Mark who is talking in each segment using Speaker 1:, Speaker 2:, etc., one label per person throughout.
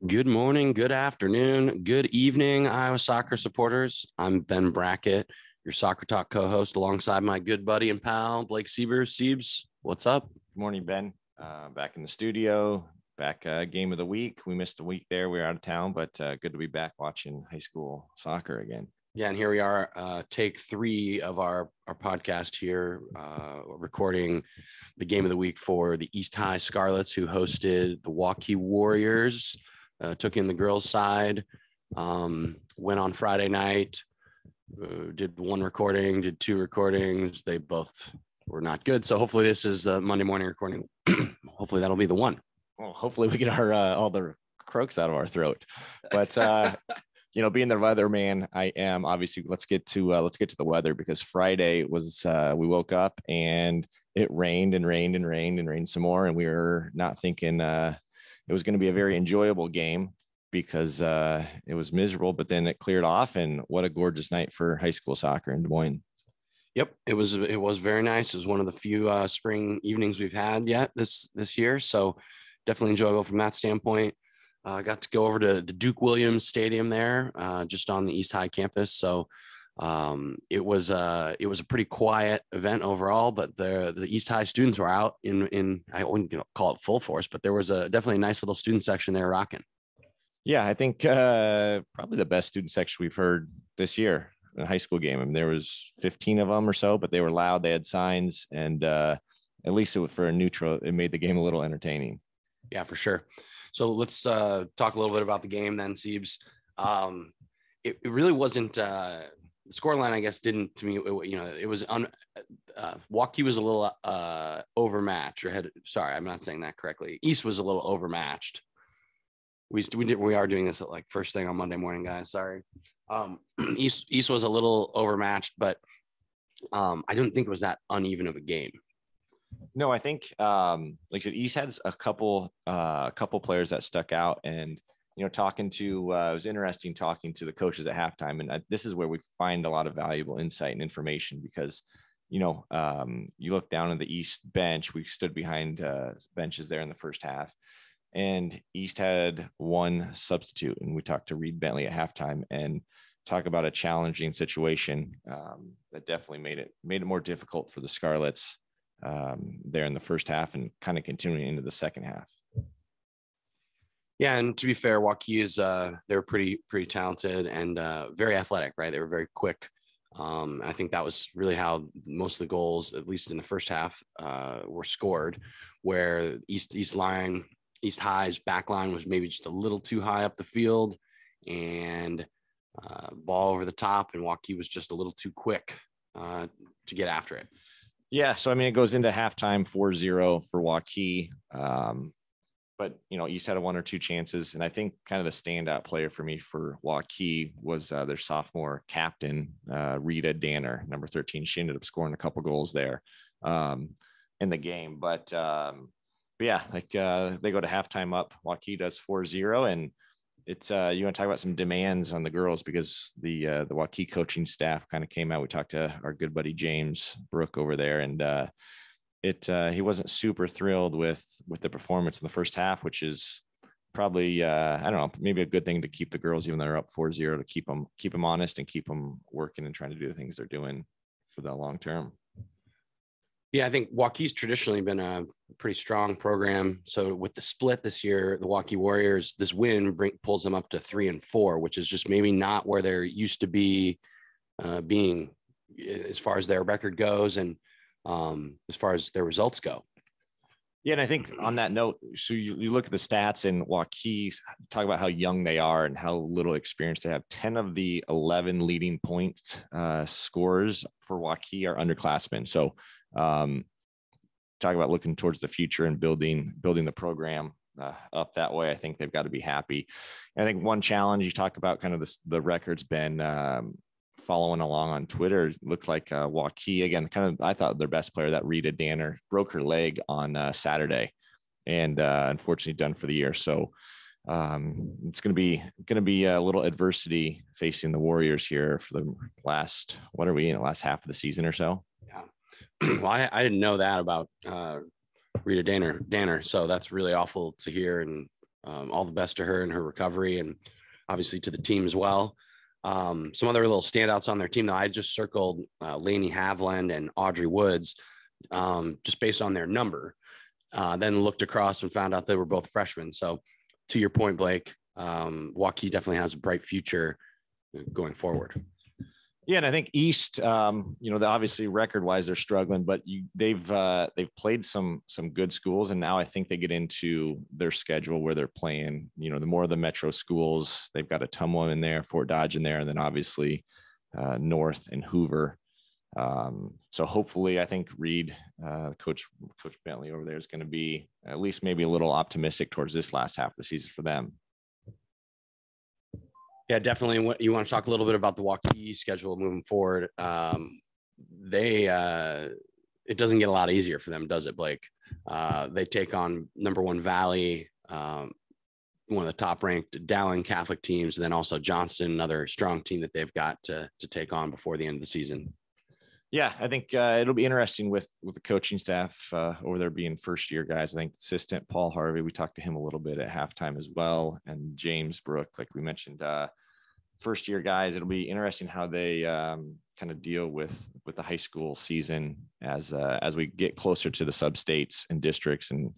Speaker 1: Good morning, good afternoon, good evening, Iowa soccer supporters. I'm Ben Brackett, your Soccer Talk co-host, alongside my good buddy and pal, Blake Siebers. Siebes, what's up?
Speaker 2: Good morning, Ben. Back in the studio, back game of the week. We missed a week there. We were out of town, but good to be back watching high school soccer again.
Speaker 1: Yeah, and here we are, take three of our podcast here, recording the game of the week for the East High Scarlets, who hosted the Waukee Warriors, took in the girls' side, went on Friday night, did one recording, did two recordings. They both were not good. So hopefully this is the Monday morning recording. Hopefully that'll be the one.
Speaker 2: Well, hopefully we get our all the croaks out of our throat. But being the weatherman, I am obviously. Let's get to the weather, because Friday was we woke up and it rained and rained and rained and rained some more, and we were not thinking it was going to be a very enjoyable game because it was miserable. But then it cleared off, and what a gorgeous night for high school soccer in Des Moines.
Speaker 1: Yep, it was very nice. It was one of the few spring evenings we've had yet this year, so definitely enjoyable from that standpoint. Got to go over to the Duke Williams Stadium there, just on the East High campus. So it was a pretty quiet event overall, but the East High students were out in I wouldn't call it full force, but there was definitely a nice little student section there rocking.
Speaker 2: Yeah, I think probably the best student section we've heard this year in a high school game. I mean, there was 15 of them or so, but they were loud. They had signs, and at least for a neutral, it made the game a little entertaining.
Speaker 1: Yeah, for sure. So let's talk a little bit about the game then, Siebes. It really wasn't the scoreline, I guess, didn't to me. It was Waukee was a little overmatched. Sorry, I'm not saying that correctly. East was a little overmatched. We are doing this at like first thing on Monday morning, guys. Sorry. East was a little overmatched, but I didn't think it was that uneven of a game.
Speaker 2: No, I think like I said, East had a couple players that stuck out, and talking to it was interesting talking to the coaches at halftime, and this is where we find a lot of valuable insight and information, because you look down at the East bench. We stood behind benches there in the first half, and East had one substitute, and we talked to Reed Bentley at halftime and talk about a challenging situation that definitely made it more difficult for the Scarlets there in the first half, and kind of continuing into the second half.
Speaker 1: Yeah, and to be fair, Waukee is they were pretty talented and very athletic, right? They were very quick. I think that was really how most of the goals, at least in the first half, were scored, where East High's back line was maybe just a little too high up the field, and ball over the top, and Waukee was just a little too quick to get after it.
Speaker 2: Yeah, so I mean, it goes into halftime 4-0 for Waukee. But East had one or two chances, and I think kind of the standout player for me for Waukee was their sophomore captain, Rita Danner, number 13. She ended up scoring a couple goals there in the game. But yeah, like they go to halftime up. Waukee does 4-0, and it's you want to talk about some demands on the girls, because the Waukee coaching staff kind of came out. We talked to our good buddy James Brook over there, and he wasn't super thrilled with the performance in the first half, which is probably I don't know, maybe a good thing to keep the girls, even though they're up 4-0, to keep them honest and keep them working and trying to do the things they're doing for the long term.
Speaker 1: Yeah, I think Waukee's traditionally been a pretty strong program. So with the split this year, the Waukee Warriors, this win pulls them up to 3-4, which is just maybe not where they're used to being as far as their record goes, and as far as their results go.
Speaker 2: Yeah, and I think on that note, so you look at the stats in Waukee, talk about how young they are and how little experience they have. 10 of the 11 leading points scorers for Waukee are underclassmen. So talk about looking towards the future and building the program up that way. I think they've got to be happy. And I think one challenge you talk about, kind of the record's been following along on Twitter, looked like Waukee again, kind of, I thought their best player, that Rita Danner, broke her leg on Saturday, and unfortunately done for the year. So it's going to be a little adversity facing the Warriors here for the last half of the season or so.
Speaker 1: Yeah. Well, I didn't know that about Rita Danner. So that's really awful to hear. And all the best to her in her recovery, and obviously to the team as well. Some other little standouts on their team, though, I just circled Lainey Havland and Audrey Woods, just based on their number. Then looked across and found out they were both freshmen. So to your point, Blake, Waukee definitely has a bright future going forward.
Speaker 2: Yeah, and I think East, obviously record-wise they're struggling, but they've played some good schools, and now I think they get into their schedule where they're playing, the more of the metro schools. They've got Atumwa in there, Fort Dodge in there, and then obviously North and Hoover. So hopefully, I think Reed, Coach Bentley over there, is going to be at least maybe a little optimistic towards this last half of the season for them.
Speaker 1: Yeah, definitely. What you want to talk a little bit about the Waukee schedule moving forward. It doesn't get a lot easier for them, does it, Blake? They take on number 1 Valley, one of the top ranked Dowling Catholic teams, and then also Johnston, another strong team that they've got to take on before the end of the season.
Speaker 2: Yeah, I think it'll be interesting with the coaching staff over there being first year guys. I think assistant Paul Harvey, we talked to him a little bit at halftime as well, and James Brook, like we mentioned, first year guys. It'll be interesting how they kind of deal with the high school season as we get closer to the sub states and districts, and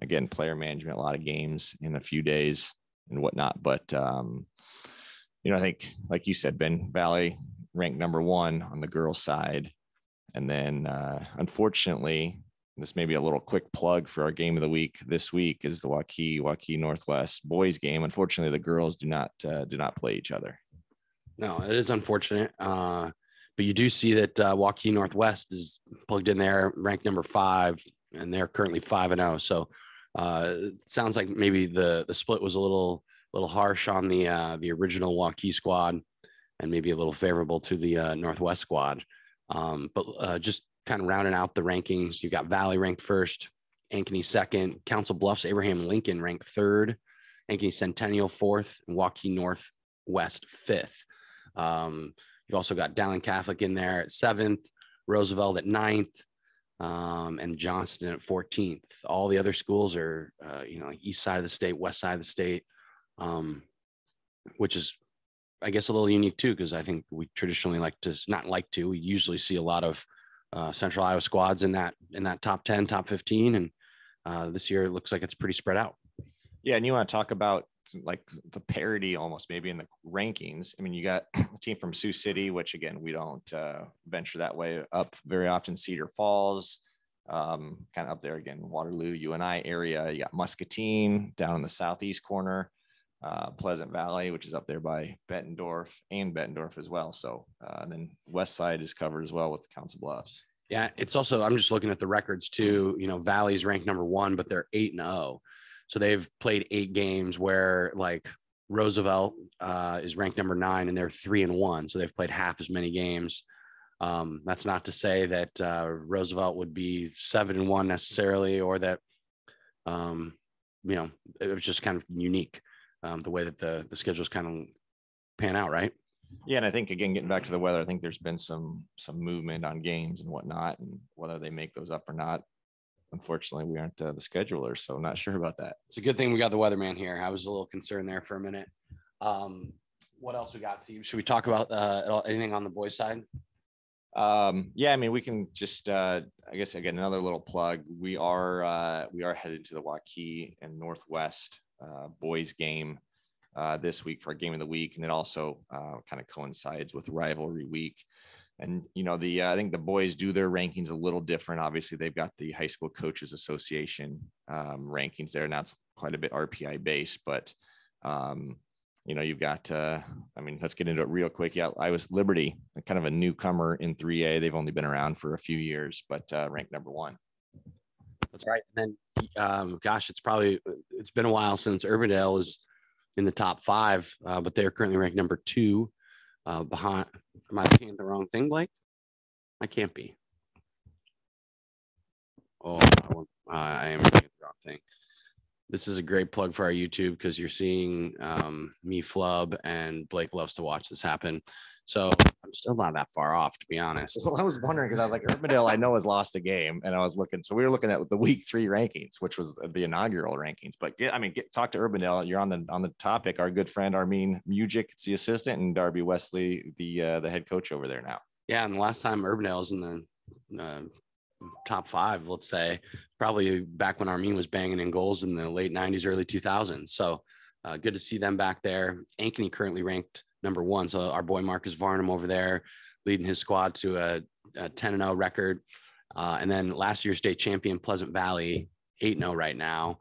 Speaker 2: again, player management, a lot of games in a few days and whatnot. But I think, like you said, Ben, Valley ranked number 1 on the girls' side. And then, unfortunately, this may be a little quick plug for our game of the week this week, is the Waukee Northwest boys game. Unfortunately, the girls do not play each other.
Speaker 1: No, it is unfortunate. But you do see that Waukee Northwest is plugged in there, ranked number 5, and they're currently 5-0. So it sounds like maybe the split was a little harsh on the original Waukee squad, and maybe a little favorable to the Northwest squad. But just kind of rounding out the rankings, you got Valley ranked 1st, Ankeny 2nd, Council Bluffs Abraham Lincoln ranked 3rd, Ankeny Centennial 4th, and Waukee Northwest 5th. You've also got Dowling Catholic in there at 7th, Roosevelt at 9th, and Johnston at 14th. All the other schools are, east side of the state, west side of the state, which is, I guess, a little unique too, because I think we traditionally we usually see a lot of Central Iowa squads in that top 10, top 15. And this year it looks like it's pretty spread out.
Speaker 2: Yeah. And you want to talk about like the parity almost maybe in the rankings. I mean, you got a team from Sioux City, which again, we don't venture that way up very often. Cedar Falls, kind of up there again, Waterloo, UNI area. You got Muscatine down in the southeast corner. Pleasant Valley, which is up there by Bettendorf as well. So and then west side is covered as well with the Council Bluffs.
Speaker 1: Yeah, it's also, I'm just looking at the records too. Valley's ranked number 1, but they're 8-0. So they've played 8 games, where like Roosevelt is ranked number 9 and they're 3-1. So they've played half as many games. That's not to say that Roosevelt would be 7-1 necessarily, or that it was just kind of unique. The way that the schedules kind of pan out, right?
Speaker 2: Yeah, and I think, again, getting back to the weather, I think there's been some movement on games and whatnot, and whether they make those up or not. Unfortunately, we aren't the schedulers, so I'm not sure about that.
Speaker 1: It's a good thing we got the weatherman here. I was a little concerned there for a minute. What else we got, Steve? Should we talk about anything on the boys' side?
Speaker 2: Yeah, I mean, we can just, I guess, again, another little plug. We are headed to the Waukee and Northwest boys game this week for our game of the week, and it also kind of coincides with rivalry week. And I think the boys do their rankings a little different. Obviously, they've got the High School Coaches Association rankings there. Now it's quite a bit RPI based, but you've got let's get into it real quick. Yeah, Iowa's Liberty, kind of a newcomer in 3A. They've only been around for a few years, but ranked number 1.
Speaker 1: That's right. And then, it's been a while since Urbandale was in the top 5, but they're currently ranked number 2 behind. Am I looking at the wrong thing, Blake? I can't be. Oh, I am looking at the wrong thing. This is a great plug for our YouTube because you're seeing me flub and Blake loves to watch this happen. So I'm still not that far off, to be honest.
Speaker 2: Well, I was wondering because I was like, Urbandale, I know has lost a game, and I was looking. So we were looking at the week 3 rankings, which was the inaugural rankings. But talk to Urbandale. You're on the topic. Our good friend Armin Mujic, it's the assistant, and Darby Wesley, the head coach over there now.
Speaker 1: Yeah, and the last time Urbandale was in the top 5, let's say, probably back when Armin was banging in goals in the late 90s, early 2000s. So good to see them back there. Ankeny currently ranked number 1. So our boy Marcus Varnum over there leading his squad to a 10-0 record. And then last year's state champion Pleasant Valley, 8-0 right now,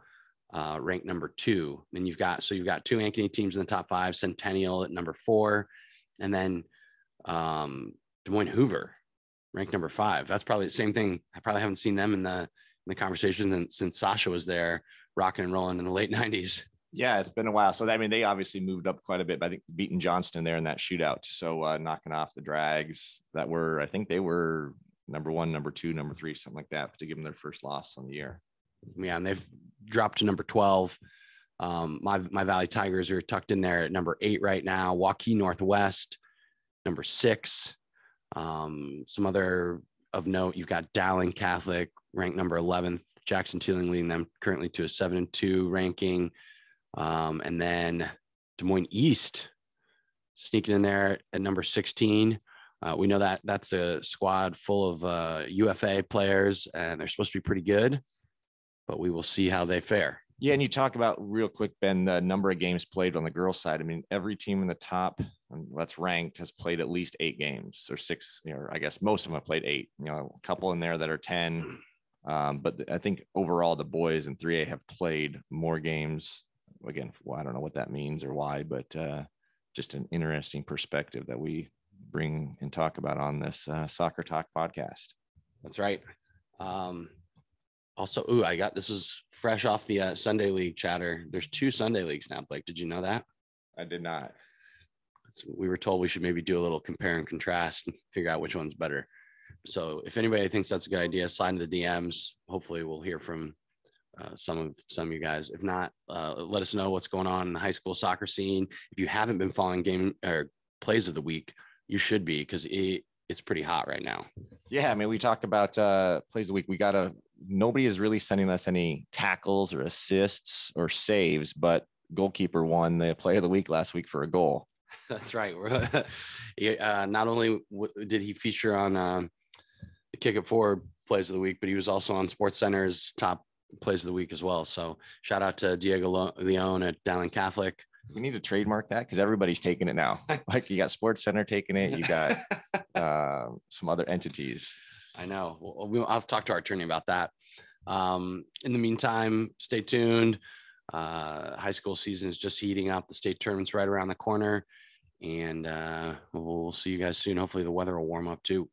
Speaker 1: ranked number 2. Then you've got 2 Ankeny teams in the top 5, Centennial at number 4, and then Des Moines Hoover ranked number 5. That's probably the same thing. I probably haven't seen them in the conversation since Sasha was there rocking and rolling in the late 90s.
Speaker 2: Yeah, it's been a while. So, they obviously moved up quite a bit, but I think beating Johnston there in that shootout. So knocking off the Drags that were, I think they were number 1, number 2, number 3, something like that, to give them their first loss on the year.
Speaker 1: Yeah, and they've dropped to number 12. My Valley Tigers are tucked in there at number 8 right now. Waukee Northwest, number 6. Some other of note, you've got Dowling Catholic ranked number 11th, Jackson Teeling leading them currently to a 7-2 ranking. And then Des Moines East sneaking in there at number 16. We know that that's a squad full of UFA players, and they're supposed to be pretty good, but we will see how they fare.
Speaker 2: Yeah, and you talk about real quick, Ben, the number of games played on the girls' side. I mean, every team in the top that's ranked has played at least 8 games or 6. I guess most of them have played 8. A couple in there that are 10. But I think overall the boys in 3A have played more games. Again, I don't know what that means or why, but just an interesting perspective that we bring and talk about on this Soccer Talk podcast.
Speaker 1: That's right. Also, this was fresh off the Sunday League chatter. There's 2 Sunday Leagues now, Blake. Did you know that?
Speaker 2: I did not.
Speaker 1: We were told we should maybe do a little compare and contrast and figure out which one's better. So if anybody thinks that's a good idea, slide into the DMs. Hopefully we'll hear from some of you guys. If not, let us know what's going on in the high school soccer scene. If you haven't been following game or plays of the week, you should be, because it's pretty hot right now.
Speaker 2: Yeah, we talked about plays of the week. Nobody is really sending us any tackles or assists or saves, but goalkeeper won the play of the week last week for a goal.
Speaker 1: That's right. Not only did he feature on the Kick It Forward plays of the week, but he was also on SportsCenter's top plays of the week as well. So shout out to Diego Leon at Dowling Catholic.
Speaker 2: We need to trademark that because everybody's taking it now. Like you got SportsCenter taking it. You got some other entities.
Speaker 1: I know. I'll have to talk to our attorney about that. In the meantime, stay tuned. High school season is just heating up. The state tournament's right around the corner, and we'll see you guys soon. Hopefully the weather will warm up too.